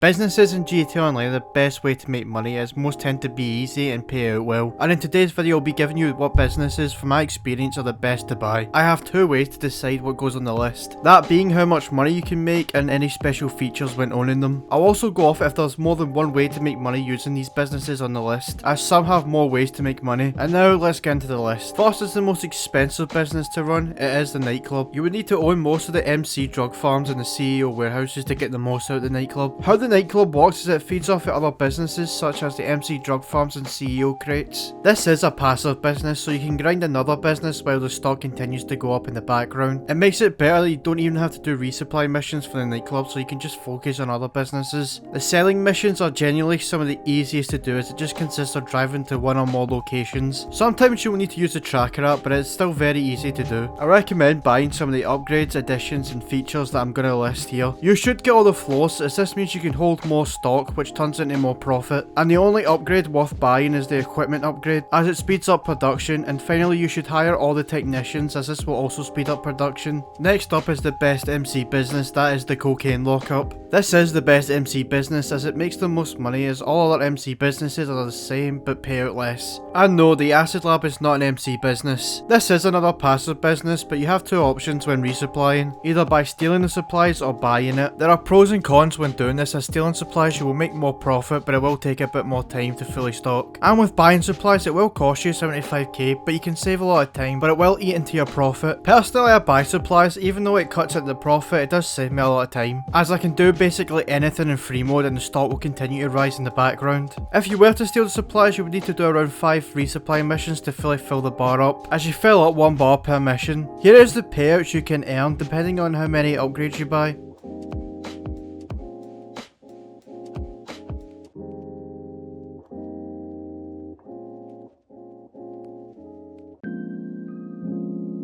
Businesses in GTA Online are the best way to make money as most tend to be easy and pay out well. And in today's video I'll be giving you what businesses from my experience are the best to buy. I have two ways to decide what goes on the list. That being how much money you can make and any special features when owning them. I'll also go off if there's more than one way to make money using these businesses on the list, as some have more ways to make money. And now let's get into the list. First is the most expensive business to run. It is the nightclub. You would need to own most of the MC drug farms and the CEO warehouses to get the most out of the nightclub. How the nightclub works is it feeds off at other businesses such as the MC drug farms and CEO crates. This is a passive business, so you can grind another business while the stock continues to go up in the background. It makes it better that you don't even have to do resupply missions for the nightclub, so you can just focus on other businesses. The selling missions are genuinely some of the easiest to do, as it just consists of driving to one or more locations. Sometimes you will need to use the tracker app, but it's still very easy to do. I recommend buying some of the upgrades, additions and features that I'm going to list here. You should get all the floors, as this means you can hold more stock, which turns into more profit. And the only upgrade worth buying is the equipment upgrade, as it speeds up production. And finally, you should hire all the technicians, as this will also speed up production. Next up is the best MC business, that is the cocaine lockup. This is the best MC business as it makes the most money, as all other MC businesses are the same but pay out less. And no, the acid lab is not an MC business. This is another passive business, but you have two options when resupplying, either by stealing the supplies or buying it. There are pros and cons when doing this, as stealing supplies you will make more profit, but it will take a bit more time to fully stock. And with buying supplies it will cost you 75k, but you can save a lot of time, but it will eat into your profit. Personally, I buy supplies. Even though it cuts into the profit, it does save me a lot of time, as I can do basically anything in free mode and the stock will continue to rise in the background. If you were to steal the supplies, you would need to do around 5 resupply missions to fully fill the bar up, as you fill up 1 bar per mission. Here is the payouts you can earn depending on how many upgrades you buy.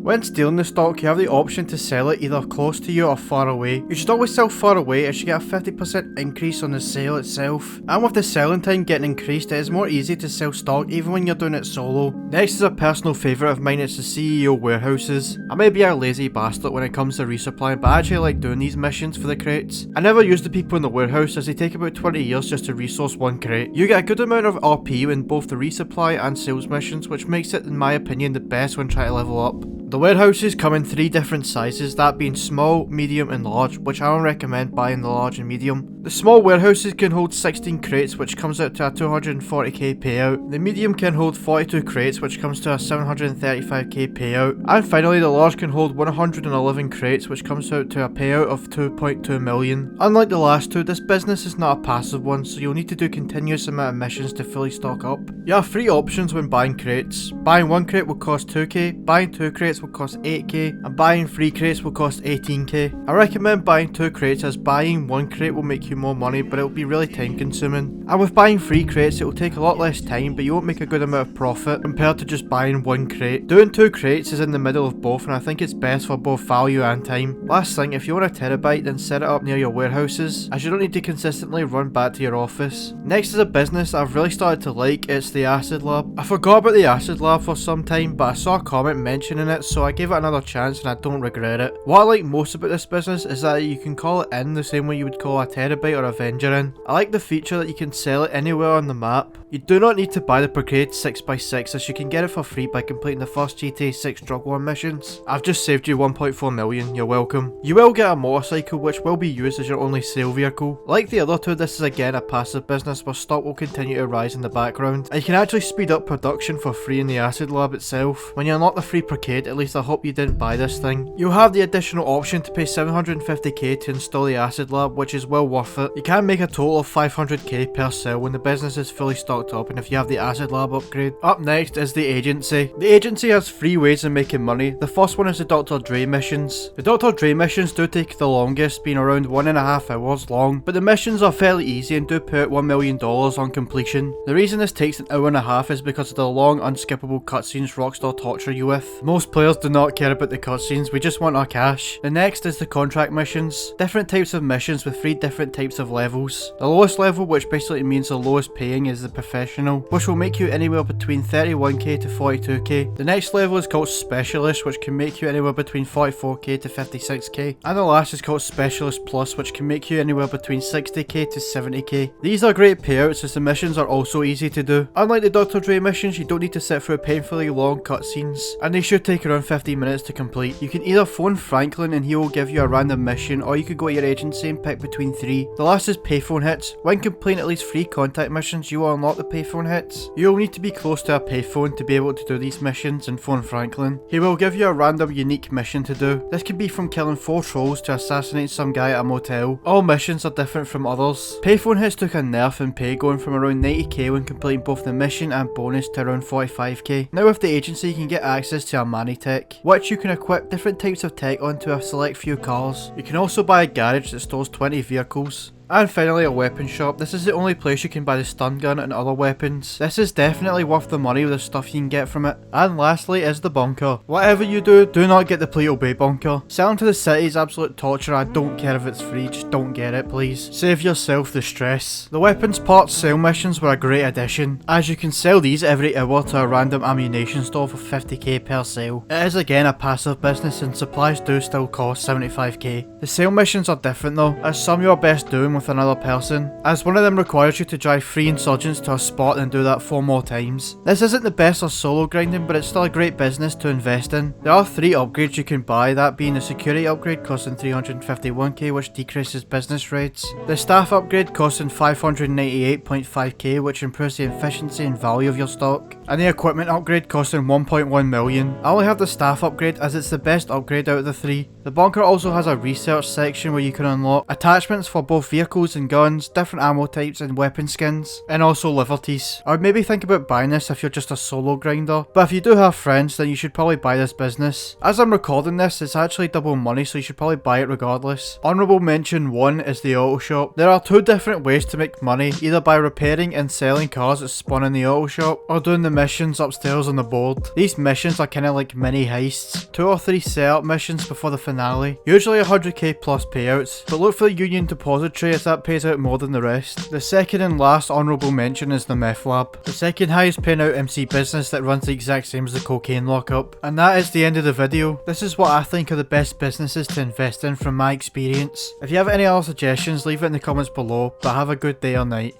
When stealing the stock, you have the option to sell it either close to you or far away. You should always sell far away, as you get a 50% increase on the sale itself. And with the selling time getting increased, it is more easy to sell stock even when you're doing it solo. Next is a personal favourite of mine, it's the CEO warehouses. I may be a lazy bastard when it comes to resupplying, but I actually like doing these missions for the crates. I never use the people in the warehouse, as they take about 20 years just to resource 1 crate. You get a good amount of RP in both the resupply and sales missions, which makes it, in my opinion, the best when trying to level up. The warehouses come in 3 different sizes, that being small, medium and large, which I would recommend buying the large and medium. The small warehouses can hold 16 crates, which comes out to a 240k payout. The medium can hold 42 crates, which comes to a 735k payout. And finally, the large can hold 111 crates, which comes out to a payout of 2.2 million. Unlike the last two, this business is not a passive one, so you'll need to do continuous amount of missions to fully stock up. You have 3 options when buying crates. Buying 1 crate will cost 2k, buying 2 crates will cost 8k, and buying 3 crates will cost 18k. I recommend buying 2 crates, as buying 1 crate will make you more money, but it will be really time consuming. And with buying 3 crates, it will take a lot less time, but you won't make a good amount of profit compared to just buying 1 crate. Doing 2 crates is in the middle of both, and I think it's best for both value and time. Last thing, if you want a terabyte, then set it up near your warehouses, as you don't need to consistently run back to your office. Next is a business I've really started to like, it's the acid lab. I forgot about the acid lab for some time, but I saw a comment mentioning it, so I gave it another chance and I don't regret it. What I like most about this business is that you can call it in the same way you would call a terabyte or Avenger in. I like the feature that you can sell it anywhere on the map. You do not need to buy the brigade 6x6, as you can get it for free by completing the first GTA 6 drug war missions. I've just saved you 1.4 million, you're welcome. You will get a motorcycle, which will be used as your only sale vehicle. Like the other two, this is again a passive business where stock will continue to rise in the background, and you can actually speed up production for free in the acid lab itself. When you unlock the free brigade, at least I hope you didn't buy this thing. You'll have the additional option to pay 750k to install the acid lab, which is well worth it. You can make a total of 500k per sale when the business is fully stocked up and if you have the acid lab upgrade. Up next is the agency. The agency has 3 ways of making money. The first one is the Dr. Dre missions. The Dr. Dre missions do take the longest, being around 1.5 hours long, but the missions are fairly easy and do pay out $1 million on completion. The reason this takes an hour and a half is because of the long unskippable cutscenes Rockstar torture you with. Most players do not care about the cutscenes, we just want our cash. The next is the contract missions. Different types of missions with 3 different types of levels. The lowest level, which basically means the lowest paying, is the professional, which will make you anywhere between 31k to 42k. The next level is called specialist, which can make you anywhere between 44k to 56k. And the last is called specialist plus, which can make you anywhere between 60k to 70k. These are great payouts as the missions are also easy to do. Unlike the Dr. Dre missions, you don't need to sit through painfully long cutscenes, and they should take around 15 minutes to complete. You can either phone Franklin and he will give you a random mission, or you could go to your agency and pick between 3. The last is payphone hits. When completing at least 3 contact missions, you will unlock the payphone hits. You will need to be close to a payphone to be able to do these missions and phone Franklin. He will give you a random unique mission to do. This can be from killing 4 trolls to assassinate some guy at a motel. All missions are different from others. Payphone hits took a nerf in pay, going from around 90k when completing both the mission and bonus to around 45k. Now with the agency you can get access to a Manny tech, which you can equip different types of tech onto a select few cars. You can also buy a garage that stores 20 vehicles. And finally, a weapon shop. This is the only place you can buy the stun gun and other weapons. This is definitely worth the money with the stuff you can get from it. And lastly is the bunker. Whatever you do, do not get the Pleato Bay bunker. Selling to the city is absolute torture. I don't care if it's free, just don't get it please. Save yourself the stress. The weapons parts sale missions were a great addition, as you can sell these every hour to a random ammunition store for 50k per sale. It is again a passive business and supplies do still cost 75k. The sale missions are different though, as some you are best doing with another person, as one of them requires you to drive 3 insurgents to a spot and do that 4 more times. This isn't the best for solo grinding, but it's still a great business to invest in. There are 3 upgrades you can buy, that being the security upgrade costing 351k, which decreases business rates, the staff upgrade costing 598.5k, which improves the efficiency and value of your stock, and the equipment upgrade costing 1.1 million. I only have the staff upgrade as it's the best upgrade out of the 3. The bunker also has a research section where you can unlock attachments for both vehicles and guns, different ammo types and weapon skins, and also liberties. I would maybe think about buying this if you're just a solo grinder, but if you do have friends then you should probably buy this business. As I'm recording this, it's actually double money, so you should probably buy it regardless. Honourable mention 1 is the auto shop. There are 2 different ways to make money, either by repairing and selling cars that spawn in the auto shop, or doing the missions upstairs on the board. These missions are kinda like mini heists. 2 or 3 setup missions before the finale, usually 100k plus payouts, but look for the Union Depository as that pays out more than the rest. The second and last honourable mention is the meth lab, the second highest paying out MC business that runs the exact same as the cocaine lockup. And that is the end of the video. This is what I think are the best businesses to invest in from my experience. If you have any other suggestions, leave it in the comments below, but have a good day or night.